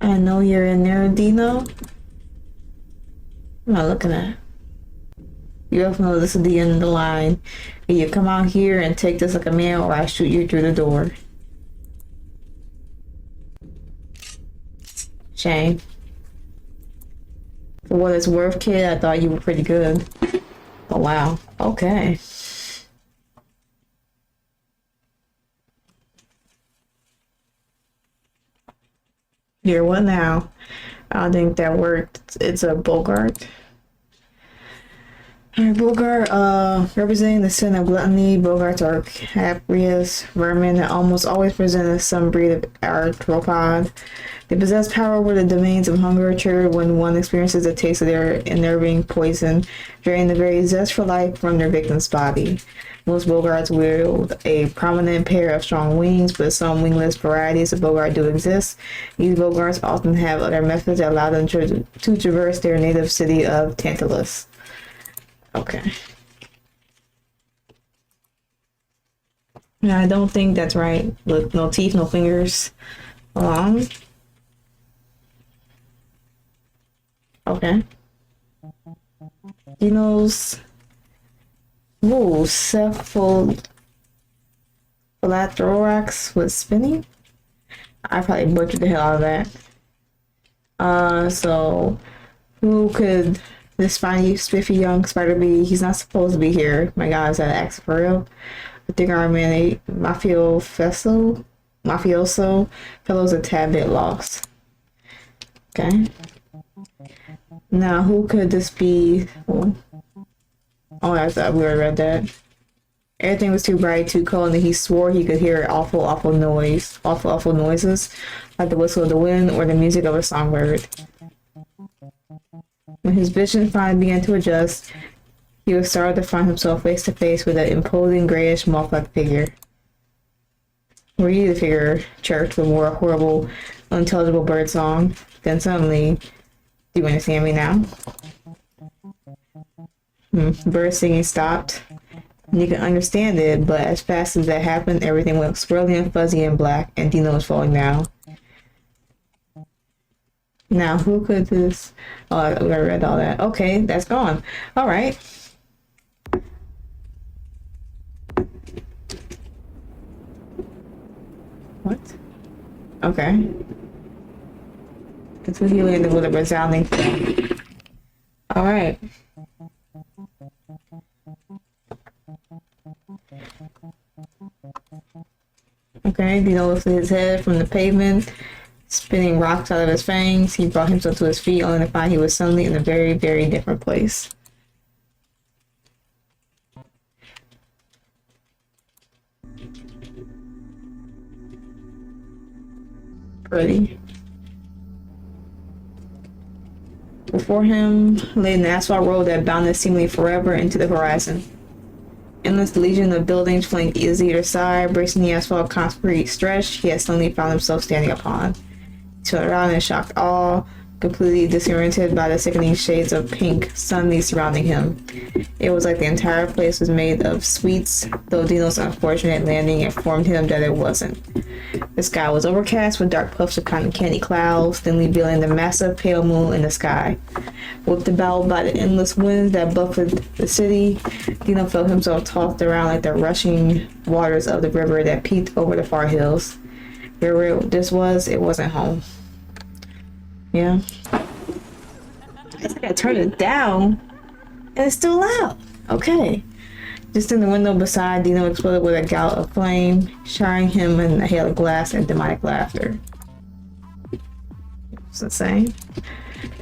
I know you're in there, Dino. What am I looking at? You both know this is the end of the line. You come out here and take this like a man, or I shoot you through the door. Shame. For what it's worth, kid, I thought you were pretty good. Oh, wow. Okay. Here, what now? I don't think that worked. It's a Bogart. Alright, Bogart, representing the sin of gluttony, Bogarts are capricious vermin that almost always present as some breed of arthropod. They possess power over the domains of hunger, triggered when one experiences a taste of their enerving poison, draining the very zest for life from their victim's body. Most Bogarts wield a prominent pair of strong wings, but some wingless varieties of Bogart do exist. These Bogarts often have other methods that allow them to traverse their native city of Tantalus. Okay. Yeah, I don't think that's right. Look, no teeth, no fingers. Okay. Dino's cephalothorax was spinning. I probably butchered the hell out of that. So who could this spiny, spiffy young spider be? He's not supposed to be here. My God, is that axe for real? I think our man mafioso fellow's a tad bit lost. Okay. Now, who could this be? Oh, I thought we already read that. Everything was too bright, too cold, and he swore he could hear awful noises, like the whistle of the wind or the music of a songbird. When his vision finally began to adjust, he was startled to find himself face to face with an imposing grayish moth-like figure. Were you the figure chirped with more horrible, unintelligible bird song? Then suddenly, do you understand me now? Bird singing stopped. And you can understand it, but as fast as that happened, everything went swirly and fuzzy and black, and Dino was falling down. Now, who could this? Oh, I read all that. Okay, that's gone. All right. What? Okay. It's when he landed with a resounding thing. All right. Okay, Dino lifted his head from the pavement, spinning rocks out of his fangs. He brought himself to his feet, only to find he was suddenly in a very, very different place. Pretty. Before him lay an asphalt road that bounded seemingly forever into the horizon. Endless legion of buildings flanked either side, bracing the asphalt concrete stretch he had suddenly found himself standing upon. He turned around in shocked awe, completely disoriented by the sickening shades of pink suddenly surrounding him. It was like the entire place was made of sweets, though Dino's unfortunate landing informed him that it wasn't. The sky was overcast with dark puffs of cotton candy clouds, thinly veiling the massive pale moon in the sky. Whipped about by the endless winds that buffeted the city, Dino felt himself tossed around like the rushing waters of the river that peaked over the far hills. Wherever this was, it wasn't home. Yeah. I think I turned it down, and it's still loud. Okay. Just in the window beside, Dino exploded with a gout of flame, showering him in a hail of glass and demonic laughter. It's insane.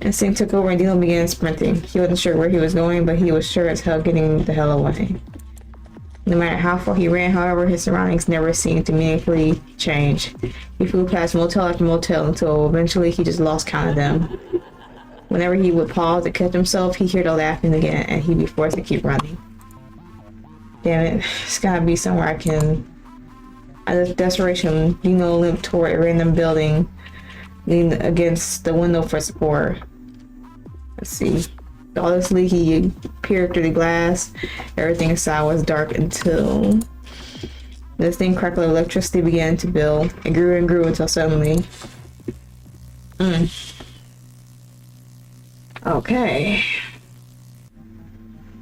Instinct took over and Dino began sprinting. He wasn't sure where he was going, but he was sure as hell getting the hell away. No matter how far he ran, however, his surroundings never seemed to meaningfully change. He flew past motel after motel until eventually he just lost count of them. Whenever he would pause to catch himself, he'd hear the laughing again, and he'd be forced to keep running. Damn it, it's gotta be somewhere I can... Out of desperation, Dino limped toward a random building, leaned against the window for support. Let's see. Lawlessly, he peered through the glass. Everything inside was dark until... This thin crackle of electricity began to build. It grew and grew until suddenly... Okay.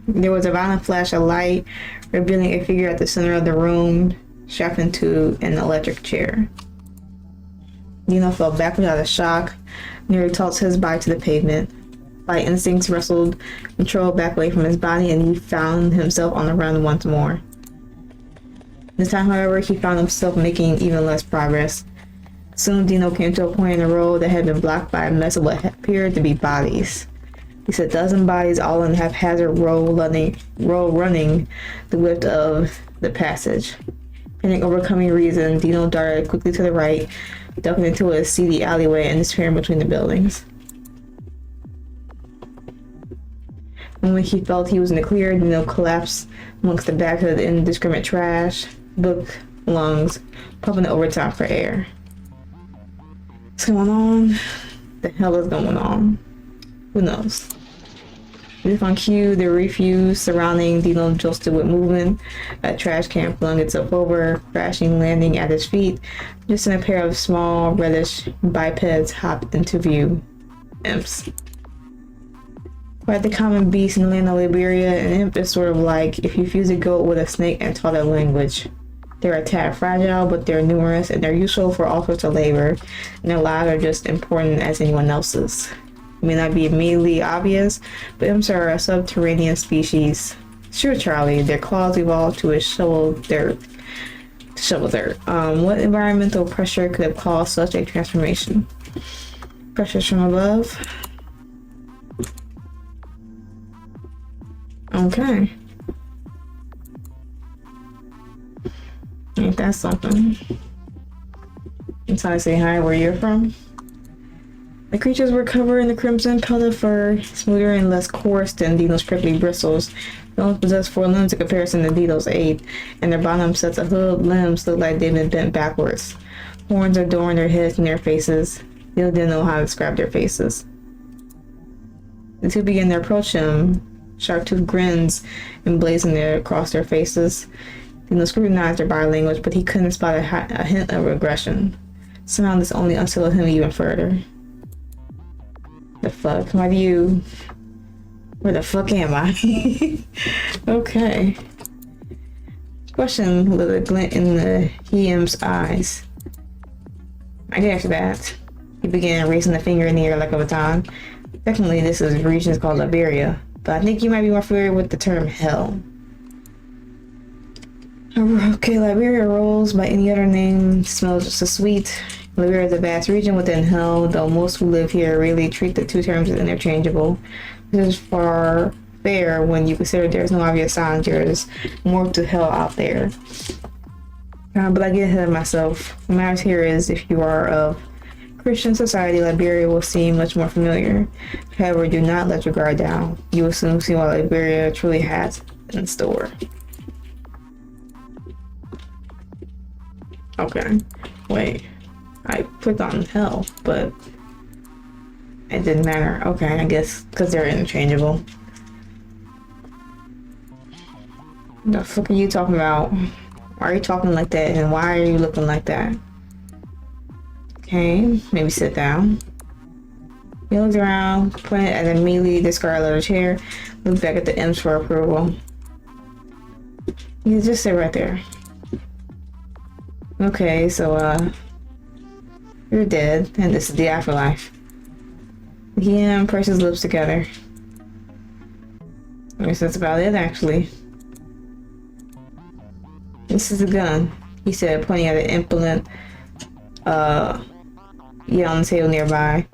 There was a violent flash of light, revealing a figure at the center of the room, strapped into an electric chair. Dino fell backward out of shock, nearly tossed his body to the pavement. By instincts wrestled control back away from his body, and he found himself on the run once more. This time, however, he found himself making even less progress. Soon, Dino came to a point in the road that had been blocked by a mess of what appeared to be bodies. He said a dozen bodies all in haphazard row running the width of the passage. Pending overcoming reason, Dino darted quickly to the right, ducking into a seedy alleyway and disappearing between the buildings. And when he felt he was in the clear, Dino collapsed amongst the back of the indiscriminate trash, book lungs, pumping overtime for air. What's going on? The hell is going on? Who knows? If on cue, the refuse surrounding Dino josted with movement. A trash can flung itself over, crashing, landing at his feet. Just then a pair of small, reddish bipeds hopped into view. Imps. Quite the common beast in the land of Liberia, an imp is sort of like if you fuse a goat with a snake and taught it language. They're a tad fragile, but they're numerous and they're useful for all sorts of labor, and their lives are just important as anyone else's. It may not be immediately obvious, but imps are a subterranean species. Sure, Charlie, their claws evolved to shovel dirt. What environmental pressure could have caused such a transformation? Pressures from above? Okay. Ain't that something? I'm trying to say hi where you're from. The creatures were covered in the crimson pellet fur, smoother and less coarse than Dino's prickly bristles. They only possessed 4 limbs in comparison to Dino's 8, and their bottom sets of hood limbs looked like they'd been bent backwards. Horns adorned their heads and their faces. Dino didn't know how to describe their faces. The two began to approach him, sharp-toothed grins emblazoned across their faces. Dino scrutinized their body language, but he couldn't spot a hint of aggression. Somehow this only unsettled him even further. The fuck? Why do you... Where the fuck am I? Okay. Question with a glint in the Hiem's eyes. I guess that. He began raising the finger in the air like a baton. Technically, this is a region called Liberia, but I think you might be more familiar with the term hell. Okay, Liberia rolls by any other name, smells just as sweet. Liberia is a vast region within hell, though most who live here really treat the two terms as interchangeable. This is far fair when you consider there's no obvious signs there's more to hell out there. But I get ahead of myself. What matters here is if you are of Christian society, Liberia will seem much more familiar. However, do not let your guard down. You will soon see what Liberia truly has in store. Okay, wait. I clicked on hell, but it didn't matter. Okay, I guess because they're interchangeable. What the fuck are you talking about? Why are you talking like that, and why are you looking like that? Okay, maybe sit down. He looked around, pointed at the immediately discarded leather chair, looked back at the imps for approval. You just sit right there. Okay, so you're dead, and this is the afterlife. He pressed his lips together. I guess that's about it, actually. This is a gun, he said, pointing at an implement on the table nearby.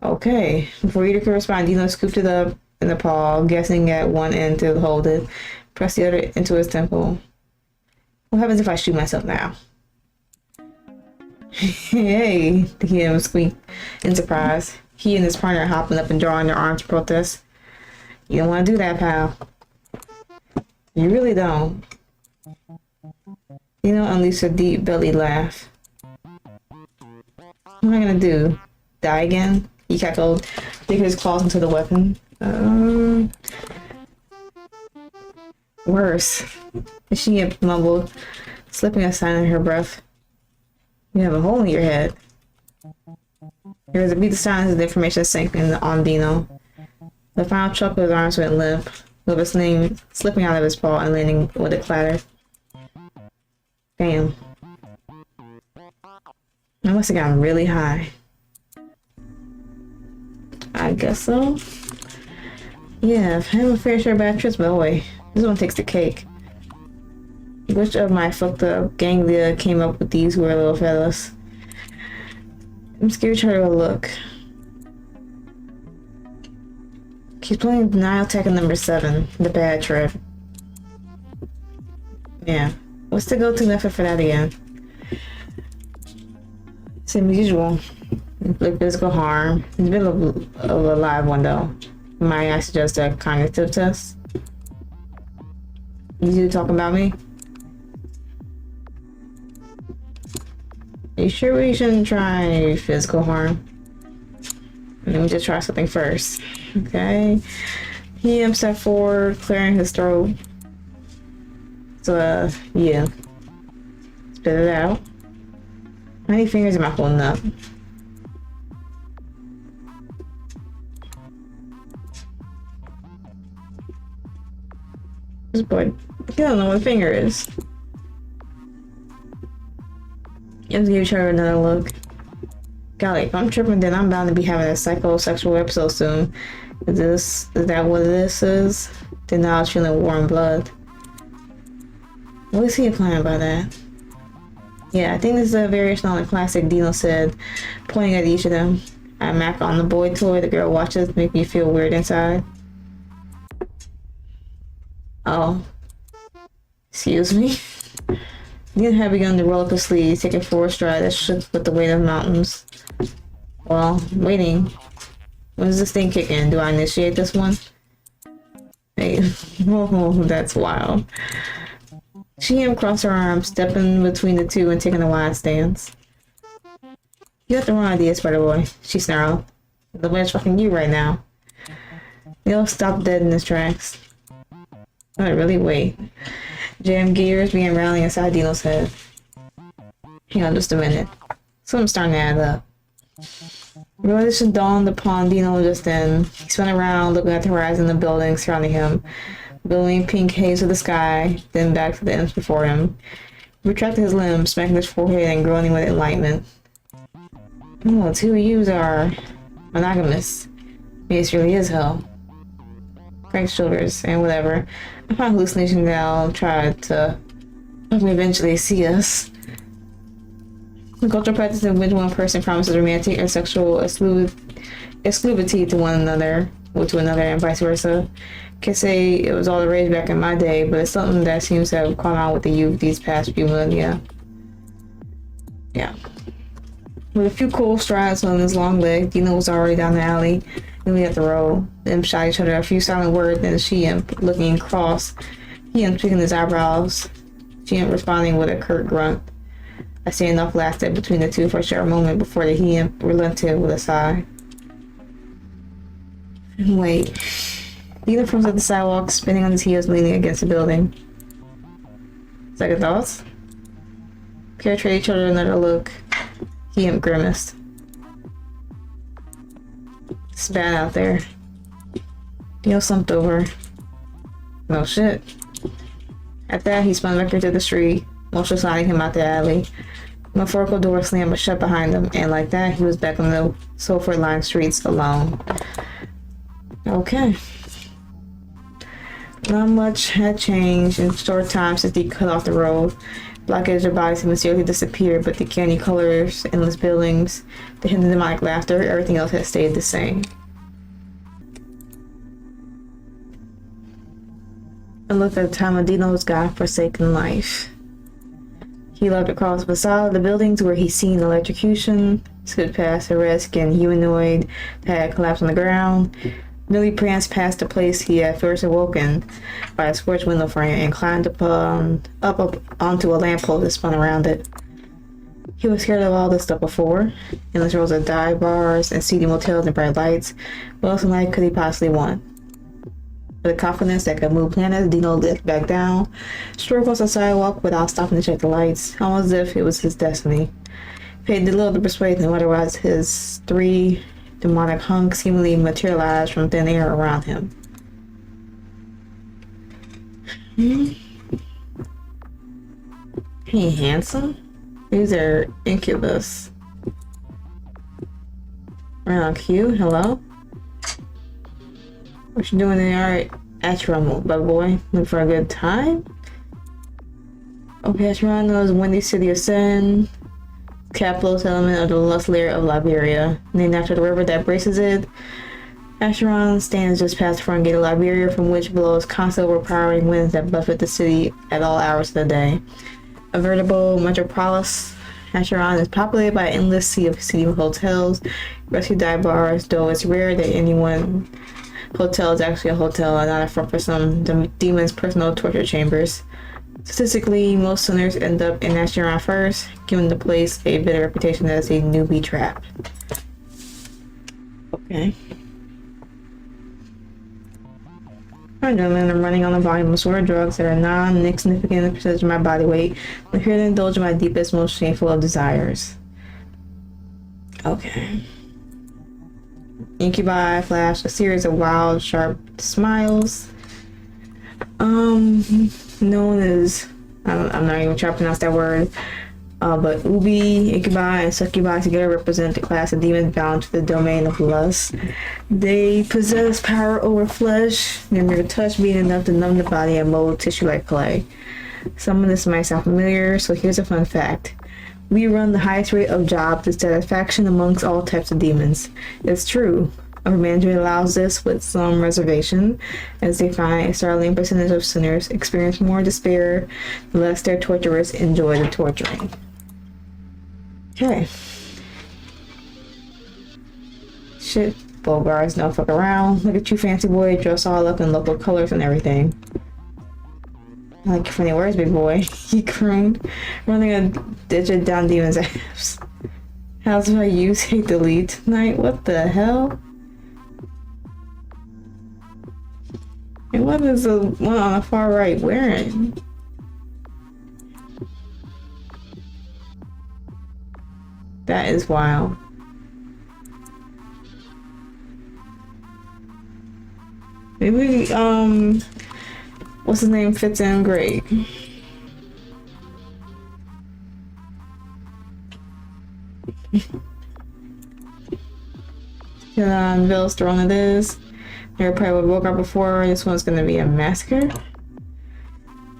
Okay. Before either could respond, Dino scooped it up in the paw, guessing at one end to hold it, pressed the other into his temple. What happens if I shoot myself now? Hey, the kid squeaked in surprise. He and his partner hopping up and drawing their arms to protest. You don't want to do that, pal. You really don't. Dino unleashed a deep belly laugh. What am I gonna do? Die again? He cackled, digging his claws into the weapon. Worse. She mumbled, slipping a sign in her breath. You have a hole in your head. There was a beat of silence as the information sank in on Dino. The final chuck of his arms went limp, with his name slipping out of his paw and landing with a clatter. Damn. I must have gotten really high. I guess so. Yeah, I've had a fair share of bad trips, but oh wait, this one takes the cake. Which of my fucked up ganglia came up with these weird little fellas? I'm scared to try to look. She's playing denial attack number 7, the bad trip. Yeah, what's the go-to method for that again? Same as usual. Like physical harm. It's a bit of a live one though. Might I suggest a cognitive test? You talking about me? Are you sure we shouldn't try physical harm? Let me just try something first. Okay. He stepped forward, clearing his throat. So, yeah. Spit it out. How many fingers am I holding up? This boy, I don't know what a finger is. Let's give each other another look. Golly, if I'm tripping, then I'm bound to be having a psychosexual episode soon. Is that what this is? Then now I was feeling warm blood. What is he implying by that? Yeah, I think this is a variation on the classic, Dino said, pointing at each of them. I mac on the boy toy the girl watches, make me feel weird inside. Oh. Excuse me? Dino had begun to roll up his sleeves, taking forward stride that shook with the weight of mountains. Well, waiting. When does this thing kick in? Do I initiate this one? Hey, oh, that's wild. She crossed her arms, stepping between the two and taking a wide stance. You got the wrong idea, Spider Boy, she snarled. The man's fucking you right now. Neil stopped dead in his tracks. Oh, really? Wait. Jam gears began rallying inside Dino's head. Hang on just a minute. Something's starting to add up. Realization dawned upon Dino just then. He spun around, looking at the horizon and the buildings surrounding him. Billowing pink haze of the sky, then back to the imps before him. He retracted his limbs, smacking his forehead and groaning with enlightenment. Oh, two of yous are monogamous. Maybe this really is hell. Frank's shoulders, and whatever. I find hallucination now tried to eventually see us. The cultural practice in which one person promises romantic or sexual exclusivity to one another, or to another, and vice versa. Can say it was all the rage back in my day, but it's something that seems to have come out with the youth these past few millennia. Yeah. With a few cool strides on his long leg, Dino was already down the alley, and we had the road. Them shot each other a few silent words, then she imp looking cross. He imp tweaking his eyebrows. She imp responding with a curt grunt. A standoff lasted between the two for a short moment before the he imp relented with a sigh. Wait. Dino froze at the sidewalk, spinning on his heels, leaning against the building. Second thoughts? Pair traded each other another look. He imp grimaced. It's bad out there. Dino slumped over. No shit. At that, he spun back into the street, motion sliding him out the alley. The metaphorical door slammed shut behind him, and like that, he was back on the sulfur-lined streets alone. Okay. Not much had changed in short time since he cut off the road. Black edge of bodies had mysteriously disappeared, but the candy colors, endless buildings, the hint of demonic laughter, everything else had stayed the same. I looked at the time of Dino's God-forsaken life. He looked across the facade of the buildings where he'd seen electrocution, stood past a red-skinned humanoid that had collapsed on the ground, nearly pranced past the place he had first awoken by a scorched window frame and climbed up onto a lamppost that spun around it. He was scared of all this stuff before. Endless rows of dive bars and seedy motels and bright lights. What else in life could he possibly want? With a confidence that could move planets, Dino lifted back down, strode across the sidewalk without stopping to check the lights, almost as if it was his destiny. paid little to persuade him, otherwise his 3 demonic hunks seemingly materialized from thin air around him. Hey, handsome? These are incubus. Q, hello? What you doing in our Atron, my boy? Looking for a good time? Okay, Atron is Windy City of Sin, capital settlement of the lust layer of Liberia, named after the river that braces it. Acheron stands just past the front gate of Liberia, from which blows constant overpowering winds that buffet the city at all hours of the day. A veritable metropolis, Acheron is populated by an endless sea of hotels, rescue dive bars, though it's rare that any one hotel is actually a hotel and not a front for some demon's personal torture chambers. Statistically, most sinners end up in Acheron first, giving the place a bitter reputation as a newbie trap. Okay. I'm running on a volume of sort of drugs that are non-insignificant percentage of my body weight. I'm here to indulge in my deepest, most shameful of desires. Okay. Incubi flash a series of wild, sharp smiles. Known as, I'm not even trying to pronounce that word. But Ubi, Incubi, and Succubi together represent the class of demons bound to the domain of lust. They possess power over flesh, their mere touch being enough to numb the body and mold tissue like clay. Some of this might sound familiar, so here's a fun fact. We run the highest rate of job dissatisfaction amongst all types of demons. It's true. Our management allows this with some reservation, as they find a startling percentage of sinners experience more despair the less their torturers enjoy the torturing. Okay. Shit, Bogarts don't fuck around. Look at you, fancy boy, dress all up in local colors and everything. I like your funny words, big boy. He crooned, running a digit down Demon's ass. How's my use hate delete tonight? What the hell? And what is the one on the far right wearing? That is wild. Maybe, what's his name fits in great. Bill's throne it is. Never played with Bogart before. This one's gonna be a massacre.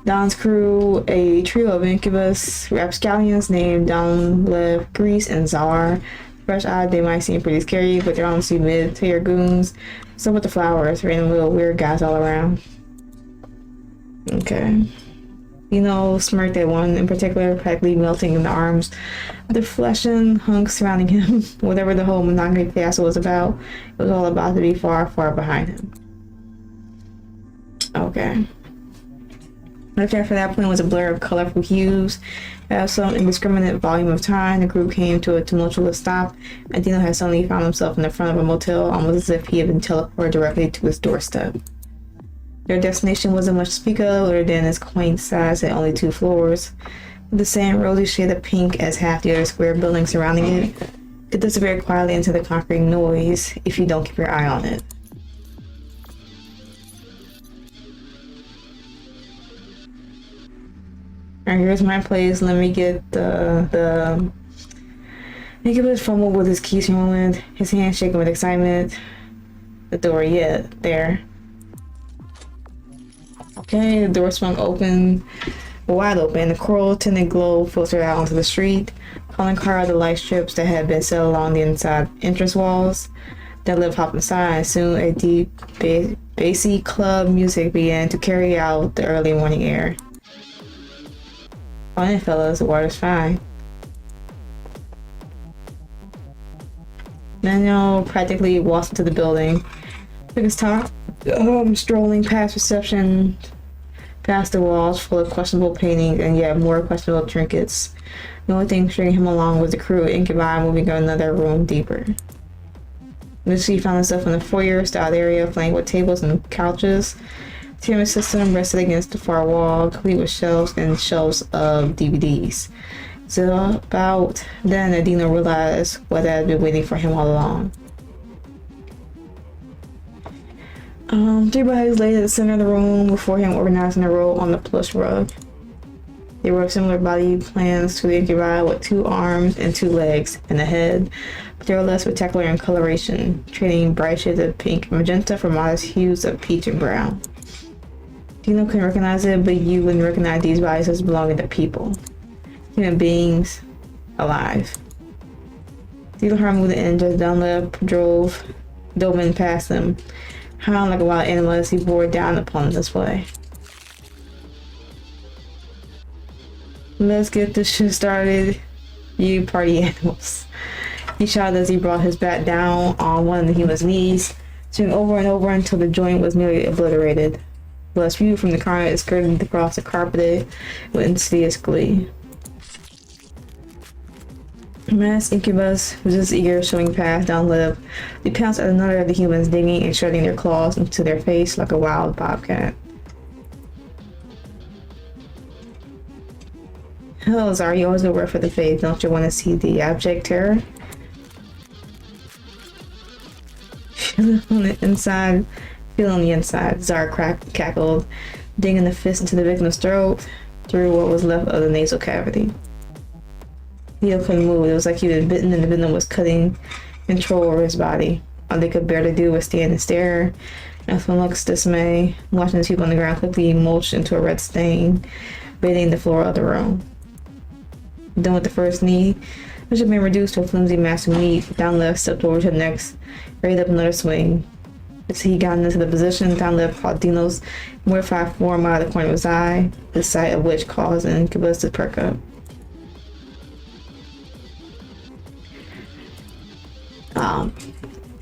Don's crew, a trio of incubus rapscallions named Don, Lev, Grease, and Czar. Fresh eyed, they might seem pretty scary, but they're honestly mid-tier goons. So with the flowers, random little weird guys all around. Okay. You know, smirked at one in particular, practically melting in the arms of the flesh and hunks surrounding him. Whatever the whole monogamy fiasco was about, it was all about to be far, far behind him. Okay. Left after that point was a blur of colorful hues. At some indiscriminate volume of time, the group came to a tumultuous stop, and Dino had suddenly found himself in the front of a motel, almost as if he had been teleported directly to his doorstep. Their destination wasn't much to speak of, other than its quaint size at only 2 floors, with the same rosy shade of pink as half the other square buildings surrounding it. It disappeared quietly into the conquering noise if you don't keep your eye on it. Alright, here's my place. Let me get the Incubus fumbled with his keys for a moment, his hand shaking with excitement. The door, yeah, there. Okay, the door swung open, wide open. The coral tinted glow filtered out onto the street, calling car the light strips that had been set along the inside entrance walls. Then Liv hopped inside. Soon a deep, bassy club music began to carry out the early morning air. Fine, fellas, the water's fine. Manuel practically walked into the building. Took his time, strolling past reception, past the walls full of questionable paintings and yet more questionable trinkets. The only thing stringing him along was the crew of Incubi moving another room deeper. Eventually he found himself in the foyer-style area flanked with tables and couches. The pyramid system rested against the far wall, complete with shelves and shelves of DVDs. So about then Dino realized what had been waiting for him all along. Three bodies laid at the center of the room before him, organized in a row on the plush rug. They were similar body plans to the incubi with 2 arms and 2 legs and a head, but they were less spectacular in coloration, trading bright shades of pink and magenta for modest hues of peach and brown. Dino couldn't recognize it, but you wouldn't recognize these bodies as belonging to people. Human beings, alive. Dino heard moved in just Dunlap dove in past them, howling like a wild animal as he bore down upon the display. Let's get this shit started, you party animals. He shouted as he brought his bat down on one of the human's knees, swinging over and over until the joint was nearly obliterated. Blood spewed from the carnage and skirted across the carpet with insidious glee. Mass incubus was just eager, showing past down lip. He pounced at another of the humans, digging and shredding their claws into their face like a wild bobcat. Hell, Zara, you always go right for the face. Don't you want to see the abject terror? Feel on the inside. Zara cackled, digging the fist into the victim's throat through what was left of the nasal cavity. Leo couldn't move. It was like he was bitten and the venom was cutting control over his body. All they could barely do was stand and stare. And from Lux's dismay, watching the people on the ground quickly mulched into a red stain, bathing the floor of the room. Done with the first knee, which had been reduced to a flimsy mass of meat, down left stepped over to the next, raised up another swing. As he got into the position, down left caught Dino's mortified form out of the corner of his eye, the sight of which caused an incubus to perk up.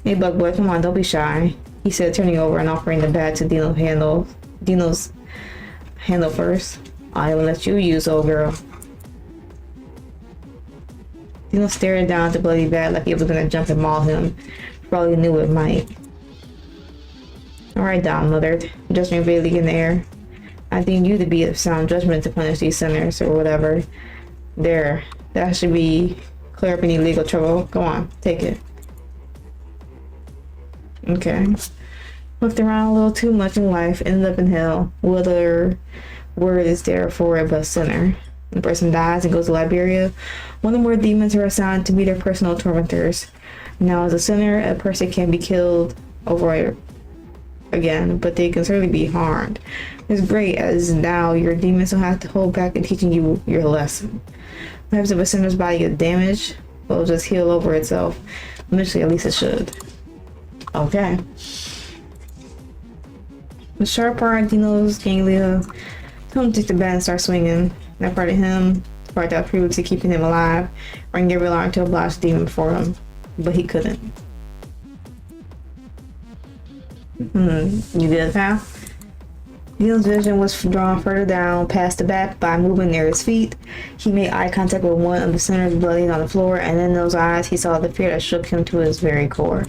Hey, Bug Boy, come on, don't be shy, he said, turning over and offering the bat to Dino's handle first. I will let you use, old girl. Dino stared down at the bloody bat like he was gonna jump and maul him. Probably knew it might. Alright, Dom muttered, gesturing vaguely in the air. I deem you to be of sound judgment to punish these sinners, or whatever. There, that should be clear up any legal trouble. Go on, take it. Okay. Looked around a little too much in life, ended up in hell. What other word is there for it but sinner? When the person dies and goes to Liberia, one or more demons are assigned to be their personal tormentors. Now, as a sinner, a person can be killed over again, but they can certainly be harmed. It's great, as now your demons don't have to hold back in teaching you your lesson. Perhaps if a sinner's body is damaged, it'll just heal over itself. Eventually, at least it should. Okay. The sharp part, Dino's ganglia, told him to take the bat and start swinging. That part of him, the part that was previously keeping him alive, rang every alarm to oblige the demon for him, but he couldn't. You good, pal? Dino's vision was drawn further down past the bat by moving near his feet. He made eye contact with one of the sinners bloodied on the floor, and in those eyes he saw the fear that shook him to his very core.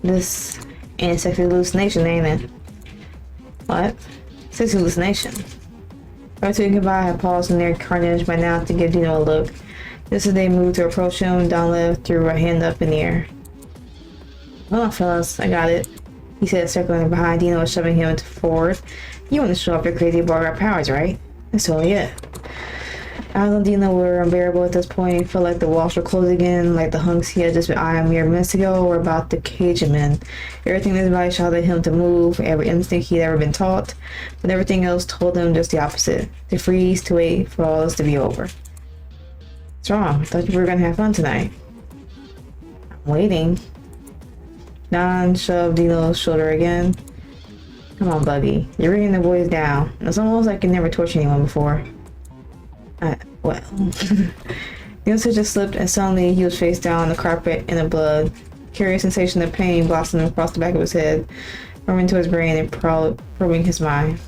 This ain't a sexy hallucination, ain't it? What? Sexy hallucination. Right to goodbye had paused in their carnage by now to give Dino a look. Just as they moved to approach him, Donlev threw her hand up in the air. Hold on, fellas, I got it, he said, circling behind Dino and shoving him forward. You want to show off your crazy Bargard powers, right? That's totally it. Eyes on Dino were unbearable at this point. He felt like the walls were closed again, like the hunks he had just been eyeing mere minutes ago were about to cage him in. Everything in his body shouted at him to move, every instinct he'd ever been taught, but everything else told him just the opposite. To freeze, to wait for all this to be over. What's wrong? I thought you were gonna have fun tonight. I'm waiting. Don shoved Dino's shoulder again. Come on, Buggy. You're bringing the boys down. It's almost like you never tortured anyone before. Well. Dino just slipped and suddenly he was face down on the carpet in the blood. Curious sensation of pain blossomed across the back of his head, running into his brain and probing his mind.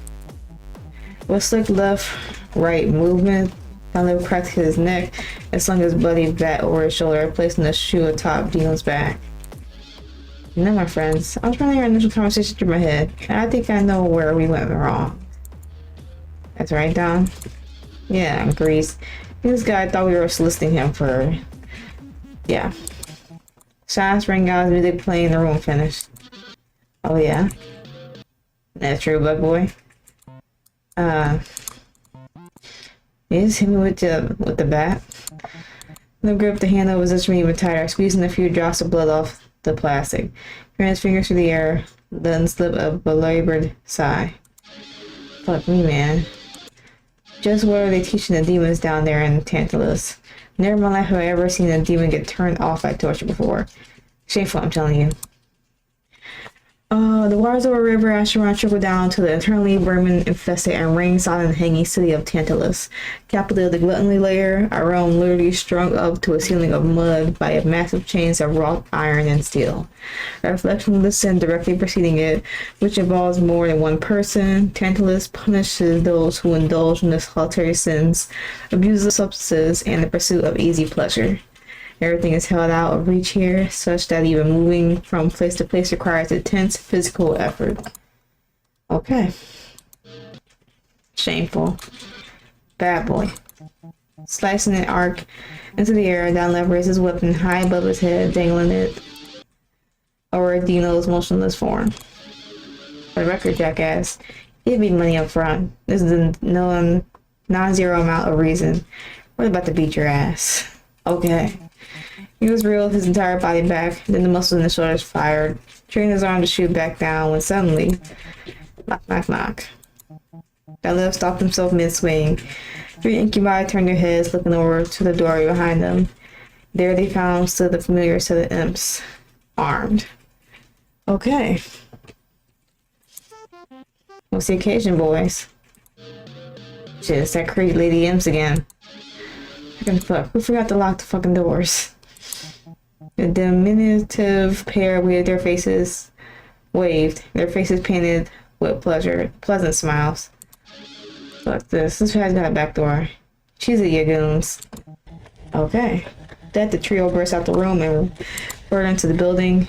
With slick left-right movement, Donlev cracked his neck and slung his bloody bat over his shoulder, placing the shoe atop Dino's back. You know, my friends, I was running our initial conversation through my head, and I think I know where we went wrong. That's right, Don. Yeah, Grease. This guy thought we were soliciting him for... Yeah. Shots rang out as music playing, the room finished. Oh yeah? That's true, bug boy. He just hit me with the bat. The grip the handle was just even tighter, squeezing a few drops of blood off the plastic. He ran his fingers through the air, then slipped a belabored sigh. Fuck me, man. Just what are they teaching the demons down there in Tantalus? Never in my life have I ever seen a demon get turned off like torture before. Shameful, I'm telling you. The waters of a river Asheron trickle down to the eternally vermin-infested and rain-sodden hanging city of Tantalus. Capital of the gluttony layer, a realm literally strung up to a ceiling of mud by a massive chains of wrought iron and steel. A reflection of the sin directly preceding it, which involves more than one person. Tantalus punishes those who indulge in the solitary sins, abuse of substances, and the pursuit of easy pleasure. Everything is held out of reach here, such that even moving from place to place requires intense physical effort. Okay. Shameful. Bad boy. Slicing an arc into the air, down left raises his weapon high above his head, dangling it over Dino's motionless form. For the record, jackass, give me money up front. This is a non-zero amount of reason. We're about to beat your ass. Okay. He was reeled his entire body back, then the muscles in his shoulders fired, training his arm to shoot back down when suddenly, knock, knock, knock. Gael stopped himself mid-swing. 3 incubi turned their heads, looking over to the doorway behind them. There they found stood the familiar set of imps, armed. Okay. What's the occasion, boys? Shit, it's that crazy lady imps again. Fucking fuck, who forgot to lock the fucking doors? The diminutive pair waved, their faces painted with pleasant smiles. Fuck this guy's got a back door. She's a yagoons. Okay. That the trio burst out the room and burned into the building,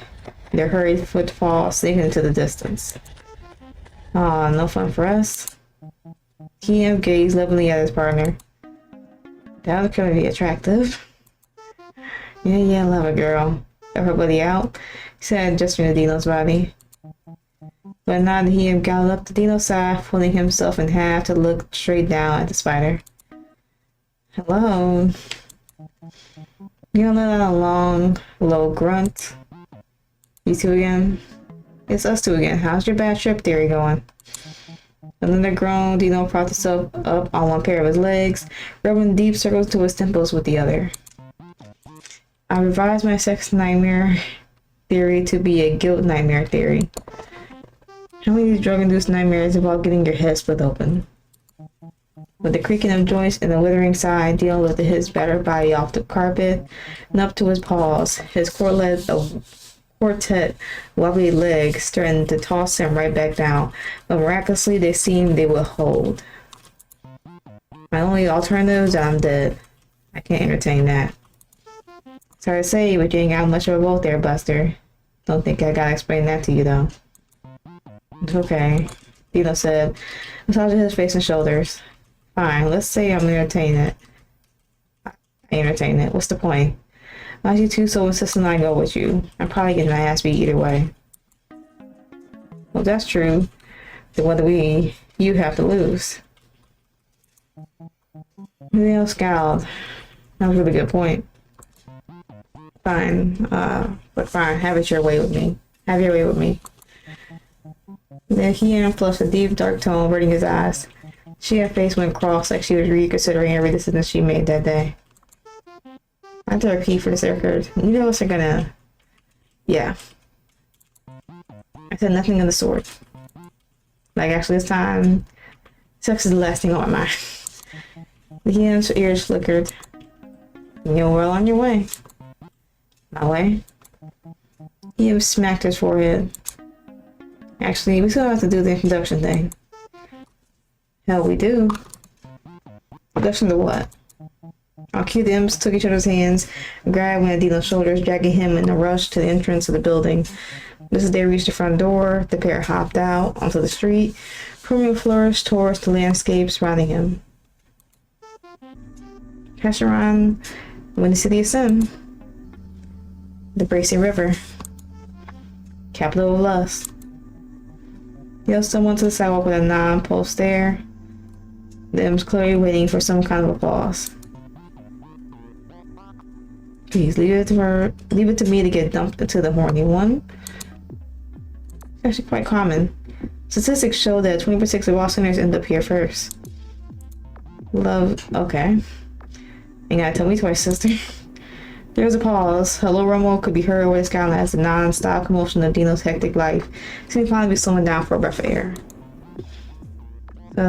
their hurried footfall sinking into the distance. Aw, no fun for us. TM gazed lovingly at his partner. That was gonna be attractive. Yeah, love it, girl. Everybody out, he said, adjusting to Dino's body. But now that he had galloped up to Dino's side, pulling himself in half to look straight down at the spider. Hello. You don't let out a long, low grunt. You two again? It's us two again. How's your bad trip theory going? Another groan, Dino propped himself up on one pair of his legs, rubbing deep circles to his temples with the other. I revised my sex nightmare theory to be a guilt nightmare theory. How many of these drug-induced nightmares involve getting your head split open? With the creaking of joints and the withering sigh, Dino lifted his battered body off the carpet and up to his paws, his quartet wobbly legs threatened to toss him right back down, but miraculously they seemed they would hold. My only alternative is that I'm dead. I can't entertain that. Sorry to say, but you ain't got much of a vote there, Buster. Don't think I gotta explain that to you, though. It's okay, Dino said, massaging his face and shoulders. Fine, let's say I'm entertaining it. I entertain it. What's the point? Why'd you two so insistent I go with you? I'm probably getting my ass beat either way. Well, that's true. Then what do you have to lose? Dino scowled. That was a really good point. Fine, but fine, have it your way with me. Have your way with me. Then he flushed a deep, dark tone, averting his eyes. Her face went cross like she was reconsidering every decision she made that day. I have to repeat for this record. You know what's gonna... Yeah. I said nothing of the sort. Like, actually, this time, sex is the last thing on my mind. The ears flickered. You're well on your way. My way? He smacked his forehead. Actually, we still have to do the introduction thing. Hell, we do. Introduction to what? Our cue the imps took each other's hands and grabbed one of Dino's shoulders, dragging him in a rush to the entrance of the building. Just as they reached the front door, the pair hopped out onto the street, proving a flourish towards the landscape surrounding him. Kasharan, Windy City of Sim, the Bracing River, capital of lust. Yells someone to the sidewalk with a non-pulse stare. Them's clearly waiting for some kind of applause. Please leave it to me to get dumped into the horny one. It's actually quite common. Statistics show that 20% of all sinners end up here first. Love, okay. Ain't gotta tell me twice, sister. There's a pause. A low rumble could be heard over the skyline as the non-stop commotion of Dino's hectic life seems finally be slowing down for a breath of air. But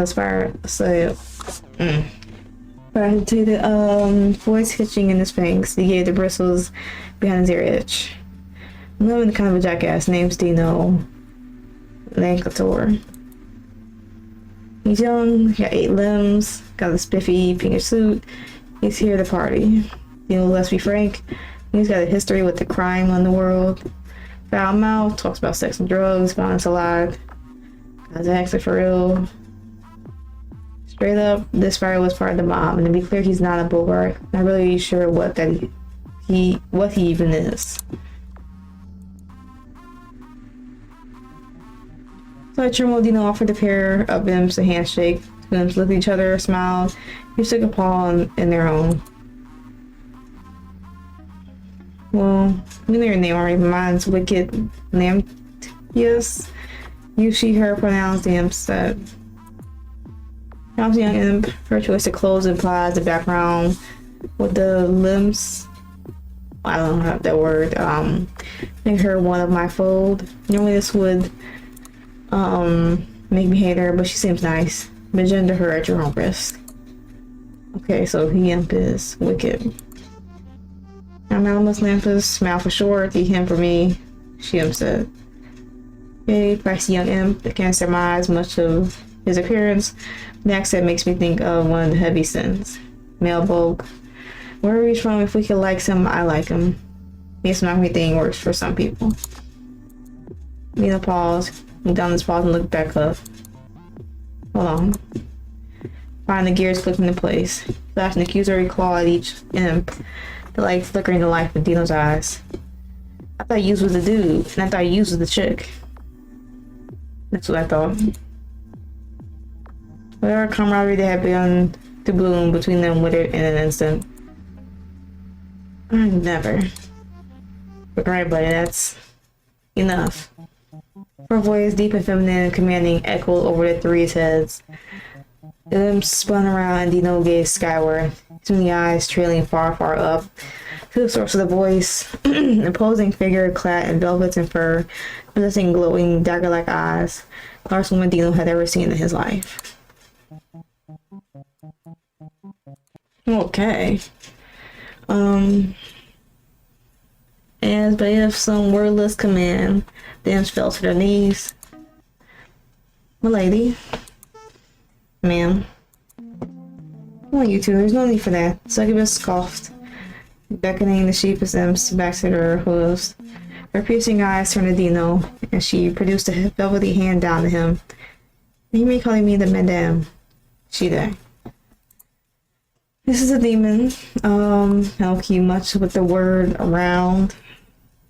I tell you the voice hitching in his fangs. He gave the bristles behind his ear itch. I'm living kind of a jackass. Name's Dino Lancator. He's young, got 8 limbs, got a spiffy pinkish suit. He's here to party. Let's be frank, he's got a history with the crime on the world. Foul mouth, talks about sex and drugs, violence a lot. Guys actually for real. Straight up, this fire was part of the mob, and to be clear, he's not a bulwark. Not really sure what he even is. So Dino offered a pair of them a handshake. Them looked at each other, smiled. He took a paw in their own. Well, we know your name already. Mine's Wicked Yes. You, she, her pronouns the imp said. I was a young imp. Her choice of clothes implies the background with the limbs. I don't have that word. Make her one of my fold. Normally this would make me hate her, but she seems nice. But gender her at your own risk. Okay, so he imp is wicked. I'm Almost Lampus, mouth for short, the him for me, she imp said. Hey, pricey young imp, I can't surmise much of his appearance. The accent makes me think of one of the heavy sins. Male bulk. Where he's from, if we could like him, I like him. Yes, not everything works for some people. Nina paused, looked down this pause and looked back up. Hold on. Find the gears clicked into place. Flash an accusatory claw at each imp. The light flickering the life in Dino's eyes. I thought you was the dude, and I thought you was the chick. That's what I thought. Whatever camaraderie that had begun to bloom between them withered in an instant. I never. But right, buddy, that's enough. Her voice, deep and feminine and commanding, echoed over the three's heads. Them spun around and Dino gazed skyward, his eyes trailing far, far up. To the source of the voice, an imposing figure clad in velvets and fur, possessing glowing dagger-like eyes, the largest woman Dino had ever seen in his life. Okay. As by of some wordless command, the imps fell to their knees. Milady. Ma'am. Come on, you two, there's no need for that. Succubus scoffed, beckoning the sheepish imps back to their hooves. Her piercing eyes turned to Dino, and she produced a velvety hand down to him. You may call me the Madame. She there. This is a demon. I don't keep much with the word around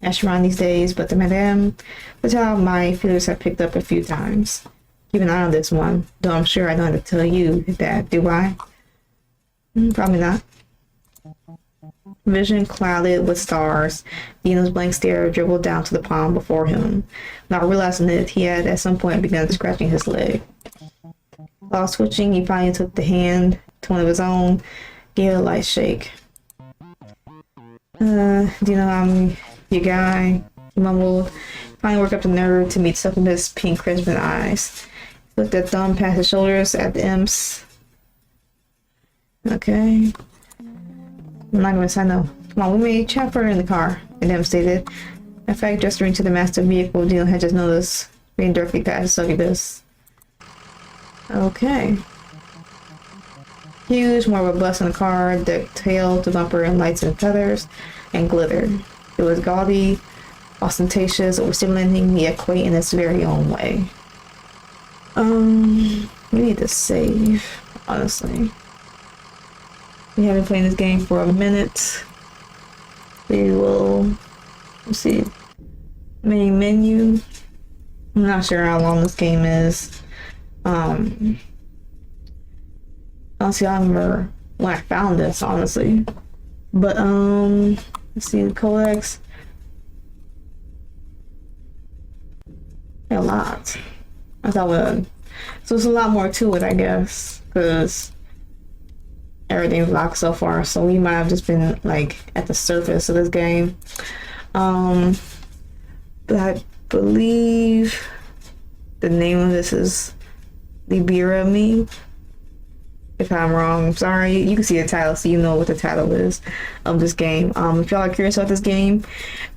these days, but the Madame, the child my feelers have picked up a few times. Keep an eye on this one, though I'm sure I don't have to tell you that, do I? Probably not. Vision clouded with stars, Dino's blank stare dribbled down to the palm before him. Not realizing it, he had at some point begun scratching his leg. While switching, he finally took the hand to one of his own, gave a light shake. Dino, I'm your guy, he mumbled. Finally worked up the nerve to meet Succubus' pink crimson eyes. He looked at thumb past his shoulders at the imps. Okay. I'm not gonna sign no. Come on, we may chat further in the car, the imp stated. In fact, gesturing to the master vehicle, Dino had just noticed being directly past Succubus. Okay. Huge, more robust in the car, decked tail to bumper and lights and feathers, and glittered. It was gaudy, ostentatious, overstimulating, yet quaint in its very own way. We need to save, honestly. We have been playing this game for a minute. We will, let's see, main menu. I'm not sure how long this game is. Honestly, I remember when I found this, honestly. But let's see, the codex. A lot. I thought so there's a lot more to it, I guess, because everything's locked so far. So we might have just been like at the surface of this game. But I believe the name of this is Libera Me. If I'm wrong, I'm sorry. You can see the title, so you know what the title is of this game. If y'all are curious about this game,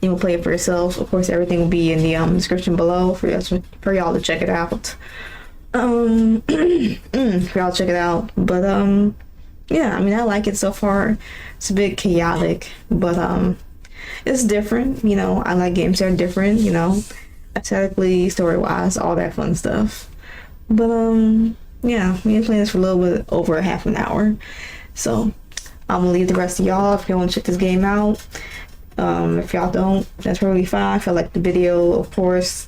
you will play it for yourself. Of course, everything will be in the description below for y'all to check it out. For y'all to check it out. But yeah, I mean, I like it so far. It's a bit chaotic, but it's different. You know, I like games that are different. You know, aesthetically, story-wise, all that fun stuff. But yeah, we been playing this for a little bit over a half an hour. So I'm gonna leave the rest of y'all if you want to check this game out. If y'all don't, that's really fine. If you like the video, of course,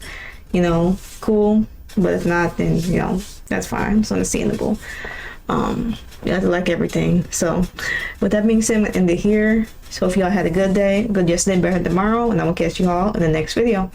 you know, cool. But if not, then you know, that's fine. It's understandable. You have to like everything. So with that being said, I'm gonna end it here. So if y'all had a good day, good yesterday, better tomorrow, and I'm gonna catch you all in the next video.